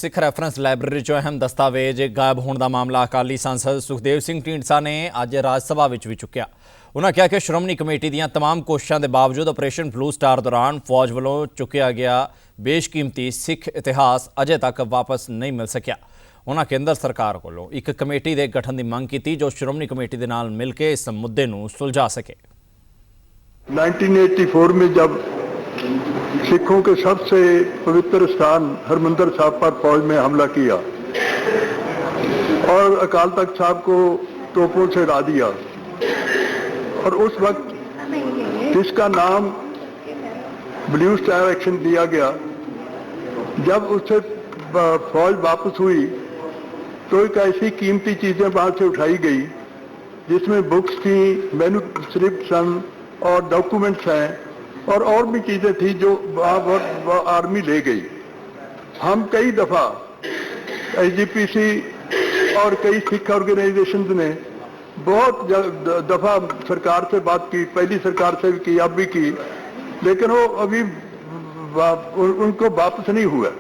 ਸਿੱਖ reference library 'ਚੋਂ ਅਹਿਮ ਦਸਤਾਵੇਜ਼ ਗਾਇਬ ਹੋਣ ਦਾ ਮਾਮਲਾ ਅਕਾਲੀ ਸਾਂਸਦ ਸੁਖਦੇਵ ਸਿੰਘ ਢੀਂਡਸਾ ਨੇ ਅੱਜ ਰਾਜ ਸਭਾ ਵਿੱਚ ਵੀ ਚੁੱਕਿਆ। ਉਨ੍ਹਾਂ ਕਿਹਾ ਕਿ ਸ਼੍ਰੋਮਣੀ ਕਮੇਟੀ ਦੀਆਂ तमाम ਕੋਸ਼ਿਸ਼ਾਂ ਦੇ ਬਾਵਜੂਦ ਆਪਰੇਸ਼ਨ ਬਲੂ ਸਟਾਰ ਦੌਰਾਨ ਫੌਜ ਵੱਲੋਂ ਚੁੱਕਿਆ ਗਿਆ ਬੇਸ਼ਕੀਮਤੀ ਸਿੱਖ ਇਤਿਹਾਸ ਅਜੇ ਤੱਕ ਵਾਪਸ ਨਹੀਂ ਮਿਲ ਸਕਿਆ। उन्होंने केंद्र सरकार को एक कमेटी के गठन की मांग की जो श्रोमणी कमेटी के नाल मिलकर इस मुद्दे को सुलझा सके। 1984 में जब सिखों के सबसे पवित्र स्थान हरमंदिर साहब पर फौज में हमला किया और अकाल तख्त साहब को तोपों से हरा दिया और उस वक्त जिसका नाम ब्लू स्टार एक्शन दिया गया, जब उससे फौज वापस हुई तो एक ऐसी कीमती चीज़ें वहाँ से उठाई गई जिसमें बुक्स थी, मैन्युस्क्रिप्ट्स और डॉक्यूमेंट्स हैं और भी चीज़ें थी जो वहाँ आर्मी ले गई। हम कई दफ़ा IGPC और कई सिख ऑर्गेनाइजेशंस ने बहुत दफ़ा सरकार से बात की, पहली सरकार से भी की, अब भी की, लेकिन वो अभी उनको वापस नहीं हुआ।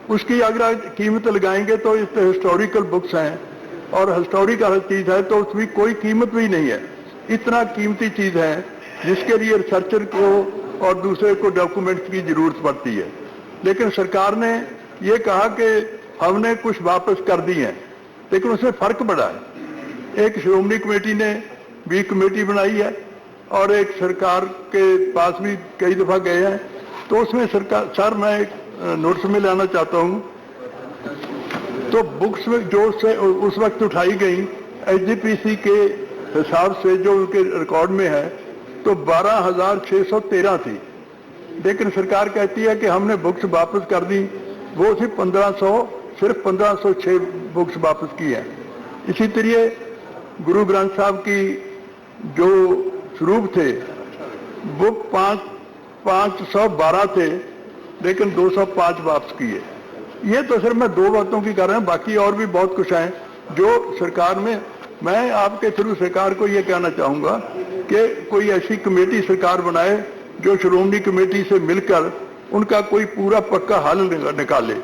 उसकी अगर कीमत लगाएंगे तो इस हिस्टोरिकल बुक्स हैं और हिस्टोरिकल चीज़ है तो उसकी कोई कीमत भी नहीं है। इतना कीमती चीज़ है जिसके लिए रिसर्चर को और दूसरे को डॉक्यूमेंट्स की ज़रूरत पड़ती है, लेकिन सरकार ने ये कहा कि हमने कुछ वापस कर दी हैं, लेकिन उसमें फ़र्क पड़ा है। एक श्रोमणी कमेटी ने भी कमेटी बनाई है और एक सरकार के पास भी कई दफ़ा गए हैं, तो उसमें सरकार सर मैं एक नोट्स में लाना चाहता हूँ। तो बुक्स में जो से उस वक्त उठाई गई IGPC के हिसाब से जो उनके रिकॉर्ड में है तो 12,613 थी, लेकिन सरकार कहती है कि हमने बुक्स वापस कर दी, वो सिर्फ 1506 बुक्स वापस की है। इसी तरह गुरु ग्रंथ साहब की जो स्वरूप थे वो 512 थे, लेकिन 205 वापस किए। ये तो सिर्फ मैं दो बातों की कर रहा हूँ, बाकी और भी बहुत कुछ हैं जो सरकार में। मैं आपके थ्रू सरकार को ये कहना चाहूँगा कि कोई ऐसी कमेटी सरकार बनाए जो श्रोमणी कमेटी से मिलकर उनका कोई पूरा पक्का हल निकाले।